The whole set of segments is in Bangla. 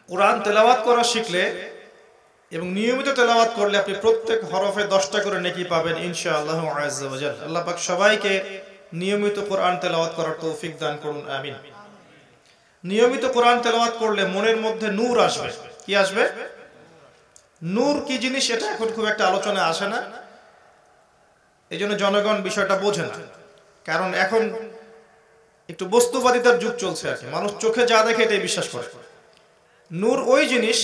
কোরআন তেলাওয়াত করা শিখলে এবং নিয়মিত তেলাওয়াত করলে আপনি প্রত্যেক হরফে 10টা করে নেকি পাবেন ইনশাআল্লাহ আযজা ওয়া জাল। আল্লাহ পাক সবাইকে নিয়মিত কোরআন তেলাওয়াত করার তৌফিক দান করুন, আমিন। নিয়মিত কোরআন তেলাওয়াত করলে মনের মধ্যে নূর আসবে। কি আসবে? নূর কি জিনিস এটা এখন খুব একটা আলোচনায় আসে না, এই জন্য জনগণ বিষয়টা বোঝে না। কারণ এখন একটু বস্তুবাদিতার যুগ চলছে আর কি, মানুষ চোখে যা দেখে এটাই বিশ্বাস করে। নূর ওই জিনিস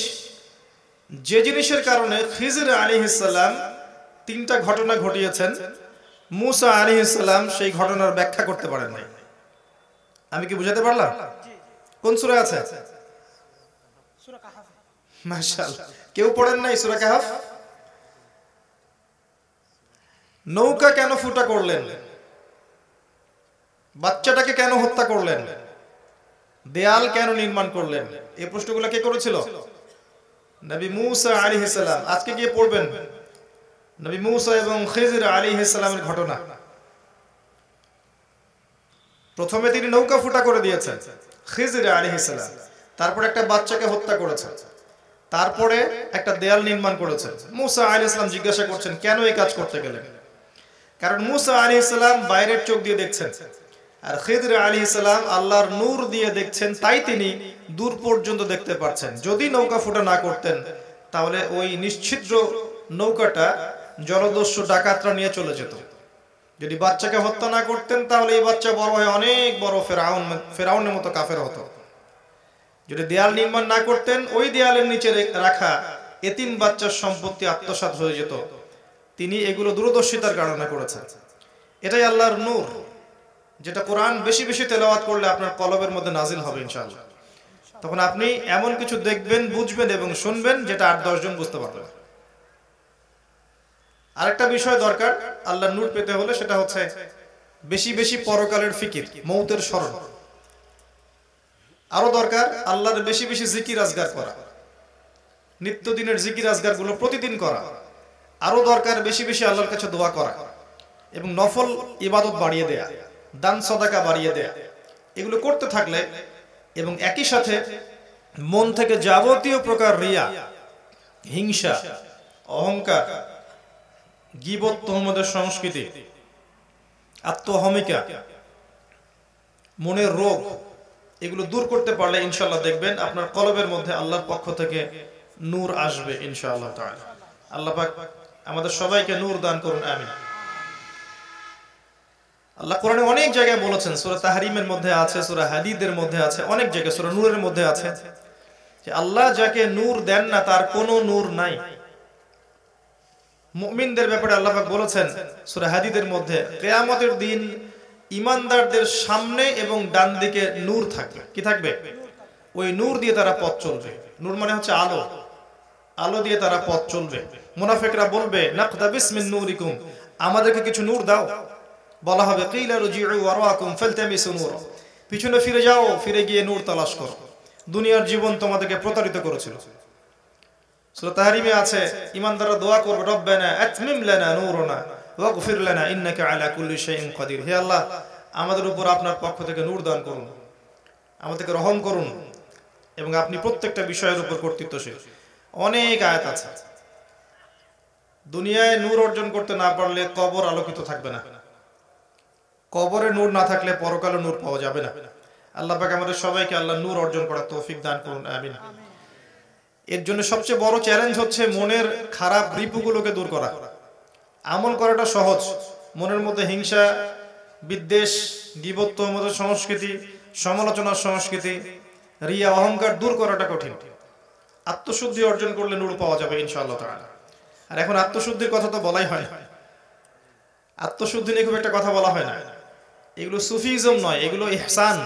যে জিনিসের কারণে খিজির আলাইহিস সালাম 3টা ঘটনা ঘটিয়েছেন, মূসা আলাইহিস সালাম সেই ঘটনার ব্যাখ্যা করতে পারেন নাই। আমি কি বুঝাতে পারলাম? কোন সূরা আছে? সূরা কাহফ। মাশাআল্লাহ, কেউ পড়েন নাই সূরা কাহফ? নৌকা কেন ফুটা করলেন? বাচ্চাটাকে কেন হত্যা করলেন? দেয়াল কেন নির্মাণ করলেন? এই প্রশ্নগুলো কে করেছিল? নবী মূসা আলাইহিস সালাম। আজকে গিয়ে পড়বেন নবী মূসা এবং খিজির আলাইহিস সালামের ঘটনা। প্রথমে তিনি নৌকা ফুটা করে দিয়েছেন খিজির আলাইহিস সালাম, তারপর একটা বাচ্চাকে হত্যা করেছেন, তারপরে একটা দেয়াল নির্মাণ করেছেন। মূসা আলাইহিস সালাম জিজ্ঞাসা করছেন কেন এই কাজ করতে গেলেন? কারণ মূসা আলাইহিস সালাম বাইরের চোখ দিয়ে দেখছেন, আর খিজির আলাইহিস সালাম আল্লাহর নূর দিয়ে দেখছেন, তাই তিনি দূর পর্যন্ত দেখতে পাচ্ছেন। যদি নৌকা ফুটা না করতেন তাহলে ওই নিশ্ছিদ্র নৌকাটা জলদস্যু ডাকাতরা নিয়ে চলে যেত। যদি বাচ্চাকে হত্যা না করতেন তাহলে এই বাচ্চা বড় হয়ে অনেক বড় ফেরাউনের মতো কাফের হতো। যদি দেয়াল নির্মাণ না করতেন ওই দেয়ালের নিচে রাখা এতিম বাচ্চার সম্পত্তি আত্মসাৎ হয়ে যেত। তিনি এগুলো দূরদর্শিতার কারণে করেছেন। এটাই আল্লাহর নূর, যেটা কোরআন বেশি বেশি তেলাওয়াত করলে আপনার কলবের মধ্যে নাজিল হবে ইনশাআল্লাহ। তখন আপনি এমন কিছু দেখবেন, বুঝবেন এবং শুনবেন যেটা 8-10 জন বুঝতে পারবে। আরেকটা বিষয় দরকার আল্লাহর নূর পেতে হলে, সেটা হচ্ছে বেশি বেশি পরকালের ফিকির, মৌতের স্মরণ। আরো দরকার আল্লাহর বেশি বেশি জিকির আজগার করা, নিত্যদিনের জিকির আজগার গুলো প্রতিদিন করা। আরো দরকার বেশি বেশি আল্লাহর কাছে দোয়া করা এবং নফল ইবাদত বাড়িয়ে দেয়া, দান সদাকা বাড়িয়ে দেয়া। এগুলো করতে থাকলে এবং একই সাথে মন থেকে যাবতীয় প্রকার রিয়া, হিংসা, অহংকার, গীবত, তোহমতের সংস্কৃতি, আত্মহমিকা, মনের রোগ, এগুলো দূর করতে পারলে ইনশাআল্লাহ দেখবেন আপনার কলবের মধ্যে আল্লাহর পক্ষ থেকে নূর আসবে ইনশাআল্লাহ তাআলা। আল্লাহ পাক আমাদের সবাইকে নূর দান করুন, আমিন। আল্লাহ কোরআনে অনেক জায়গায় বলেছেন, সূরা তাহরিমের মধ্যে আছে, সূরা হাদীদের মধ্যে আছে, অনেক জায়গায় সূরা নূরের মধ্যে আছে যে আল্লাহ যাকে নূর দেন না তার কোনো নূর নাই। মুমিনদের ব্যাপারে আল্লাহ পাক বলেছেন সূরা হাদীদের মধ্যে, কিয়ামতের দিন ঈমানদারদের সামনে এবং ডান দিকে নূর থাকবে। কি থাকবে? ওই নূর দিয়ে তারা পথ চলবে। নূর মানে হচ্ছে আলো, আলো দিয়ে তারা পথ চলবে। মুনাফিকরা বলবে নাকতাবিস মিন নূরিকুম, আমাদেরকে কিছু নূর দাও। বলা হবে কিলা রুজিউ ওয়ারাকুম ফালতামিসু নূর, পিছনে ফিরে যাও, ফিরে গিয়ে নূর তালাশ করো। দুনিয়ার জীবন তোমাদেরকে প্রতারিত করেছিল। সূরা তাহরিমে আছে ঈমানদাররা দোয়া করবে, রব্বানা আতমিম লানা নূরানা ওয়াগফির লানা ইন্নাকা আলা কুল্লি শাইইন কাদির। হে আল্লাহ, আমাদের উপর আপনার পক্ষ থেকে নূর দান করুন, আমাদেরকে রহম করুন এবং আপনি প্রত্যেকটা বিষয়ের উপর কর্তৃত্বশীল। অনেক আয়াত আছে। দুনিয়ায় নূর অর্জন করতে না পারলে কবর আলোকিত থাকবে না, কবরে নূর না থাকলে পরকালে নূর পাওয়া যাবে না। আল্লাহ পাক আমাদের সবাইকে আল্লাহ নূর অর্জন করার তৌফিক দান করুন, আমিন। এর জন্য সবচেয়ে বড় চ্যালেঞ্জ হচ্ছে মনের খারাপ রিপুগুলোকে দূর করা। আমল করাটা সহজ, মনের মধ্যে হিংসা, বিদ্বেষ, গীবত, তোহমতের সংস্কৃতি, সমালোচনার সংস্কৃতি, রিয়া, অহংকার দূর করাটা কঠিন। আত্মশুদ্ধি অর্জন করলে নূর পাওয়া যাবে ইনশাআল্লাহ তাআলা। আর এখন আত্মশুদ্ধির কথা তো বলাই হয় না, আত্মশুদ্ধি নিয়ে খুব একটা কথা বলা হয় না। এগুলো সুফিজম নয়, এগুলো ইহসান,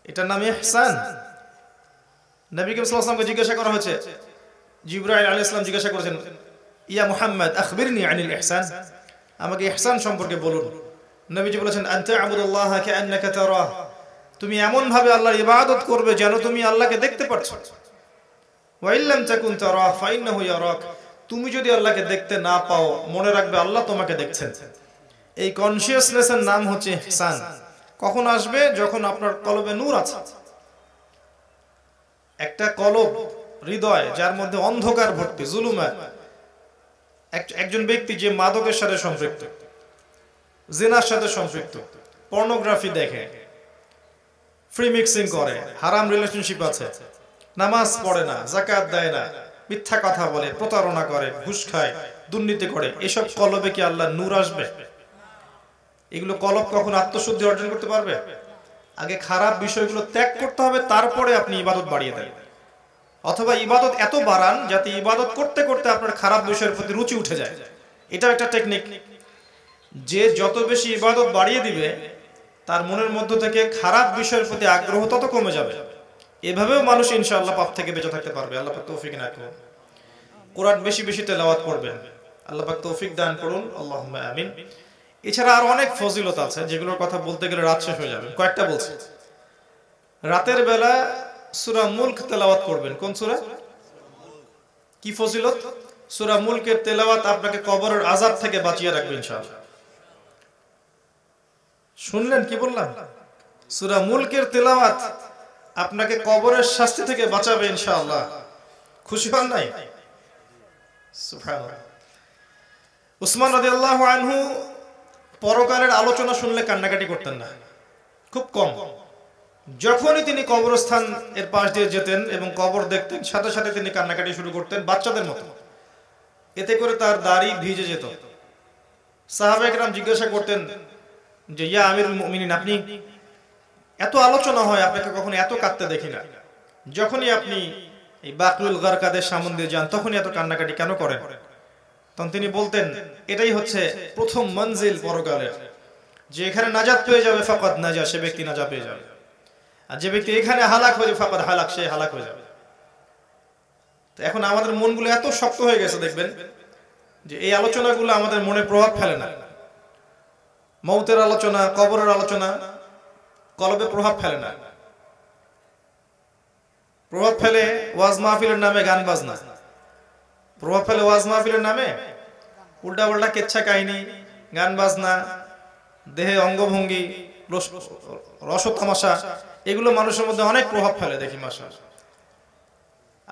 এটার নাম ইহসান। নবী করিম সাল্লাল্লাহু আলাইহি ওয়াসাল্লামকে জিজ্ঞাসা করা হয়েছে, জিবরাইল আলাইহিস সালাম জিজ্ঞাসা করেছেন, ইয়া মুহাম্মদ আখবিরনি আনিল ইহসান, আমাকে ইহসান সম্পর্কে বলুন। নবীজি বলেছেন, আনতা আবুদুল্লাহ কাআন্নাকা তারাহ, তুমি এমন ভাবে আল্লাহর ইবাদত করবে যেন তুমি আল্লাহকে দেখতে পাচ্ছো। ওয়া ইল্লাম তাকুন তারাহ ফাইন্নাহু ইয়ারাক, তুমি যদি আল্লাহকে দেখতে না পাও মনে রাখবে আল্লাহ তোমাকে দেখছেন। এই কনসিয়াসনেসের নাম হচ্ছে ইহসান। কখন আসবে? যখন আপনার কলবে নূর আছে। একটা কলব হৃদয় যার মধ্যে অন্ধকার ভর্তি, জুলুমাত, একজন ব্যক্তি যে মাদকের সাথে সম্পৃক্ত, জিনার সাথে সম্পৃক্ত, পর্নোগ্রাফি দেখে, ফ্রি মিক্সিং করে, হারাম রিলেশনশিপ আছে, নামাজ পড়ে না, যাকাত দেয় না, মিথ্যা কথা বলে, প্রতারণা করে, ঘুষ খায়, দুর্নীতি করে, এসব কলবে কি আল্লাহ নূর আসবে? এগুলো কলব কখন আত্মশুদ্ধি অর্জন করতে পারবে? আগে খারাপ বিষয়গুলো ত্যাগ করতে হবে, তারপরে আপনি ইবাদত বাড়িয়ে দেন, অথবা ইবাদত এত বাড়ান যাতে ইবাদত করতে করতে আপনার খারাপ বিষয়ের প্রতি রুচি উঠে যায়। এটা একটা টেকনিক। যে যত বেশি ইবাদত বাড়িয়ে দিবে তার মনের মধ্য থেকে খারাপ বিষয়ের প্রতি আগ্রহ তত কমে যাবে। এভাবেও মানুষ ইনশাআল্লাহ পাপ থেকে বেঁচে থাকতে পারবে। আল্লাহ পাক তৌফিক দান করুন। কোরআন বেশি বেশি তেলাওয়াত করবেন, আল্লাহ পাক তৌফিক দান করুন, আল্লাহুম্মা আমিন। এছাড়া আর অনেক ফজিলত আছে যেগুলোর কথা বলতে গেলে রাত শেষ হয়ে যাবে। কয়েকটা বলছি। রাতের বেলা সূরা মুলক তেলাওয়াত করবেন। কোন সূরা? কি ফজিলত? সূরা মুলকের তেলাওয়াত আপনাকে কবরের আযাব থেকে বাঁচিয়ে রাখবে ইনশাআল্লাহ। শুনলেন কি বললাম? সূরা মুলকের তেলাওয়াত আপনাকে কবরের শাস্তি থেকে বাঁচাবে ইনশাআল্লাহ। খুশি হন নাই? সুবহানাল্লাহ। উসমান রাদিয়াল্লাহু আনহু পরকালের আলোচনা শুনলে কান্নাকাটি করতেন না, খুব কম। যখনই তিনি কবরস্থান এর পাশ দিয়ে যেতেন এবং কবর দেখতেন, সাথে সাথে তিনি কান্নাকাটি শুরু করতেন বাচ্চাদের মতো। এতে করে তার দাড়ি ভিজে যেত। সাহাবায়ে কেরাম জিজ্ঞাসা করতেন যে, ইয়া আমিরুল মুমিনিন, আপনি এত আলোচনা হয়, আপনাকে কখনো এত কাঁদতে দেখি না। যখনই আপনি এই বাকরুল গারকাদের সামনে দিয়ে যান তখনই এত কান্নাকাটি কেন করেন? তখন তিনি বলতেন, এটাই হচ্ছে প্রথম মঞ্জিল পরকালের, যে এখানে নাজাত পেয়ে যাবে ফাকাদ নাজা, সে ব্যক্তি নাজাত পেয়ে যাবে। আর যে ব্যক্তি এখানে হালাক হয়ে যাবে ফাকাদ হালাক, সে হালাক হয়ে যাবে। তো এখন আমাদের মনগুলো এত শক্ত হয়ে গেছে, দেখবেন যে এই আলোচনাগুলো আমাদের মনে প্রভাব ফেলে না। মৌতের আলোচনা, কবরের আলোচনা কলবে প্রভাব ফেলে না। প্রভাব ফেলে ওয়াজ মাহফিলের নামে গান বাজনা, প্রভাব ফেলে ওয়াজ মাহফিলের নামে উল্টা পাল্টা কেচ্ছা কাহিনী, গান বাজনা, দেহে অঙ্গভঙ্গি, রস তামাশা, এগুলো মানুষের মধ্যে অনেক প্রভাব ফেলে দেখি মাশাআল্লাহ।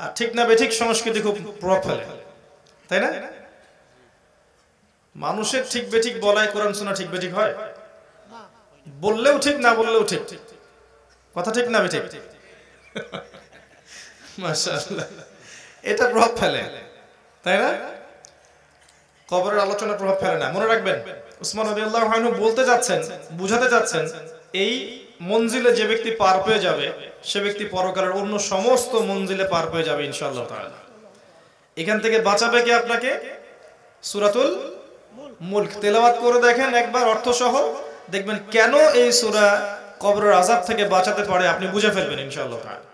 আর ঠিক না বেঠিক সংস্কৃতি খুব প্রভাব ফেলে, তাই না? মানুষের ঠিক বেঠিক বলায় কোরআন শোনা ঠিক বেঠিক হয়? বললেও ঠিক, না বললেও ঠিক। কথা ঠিক না বেঠিক? মাশাআল্লাহ, এটা প্রভাব ফেলে, তাই না? কবরের আলোচনা প্রভাব ফেলে না। মনে রাখবেন, উসমান রাদিয়াল্লাহু আনহু বলতে যাচ্ছেন, বুঝাতে যাচ্ছেন, এই মঞ্জিলে যে ব্যক্তি পার পেয়ে যাবে সে ব্যক্তি পরকালের অন্য সমস্ত মঞ্জিলে পার পেয়ে যাবে ইনশাআল্লাহ তাআলা। এখান থেকে বাঁচাবে কে আপনাকে? সূরাতুল মুলক তেলাওয়াত করে দেখেন একবার অর্থ সহ, দেখবেন কেন এই সূরা কবরের আযাব থেকে বাঁচাতে পারে, আপনি বুঝে ফেলবেন ইনশাআল্লাহ তাআলা।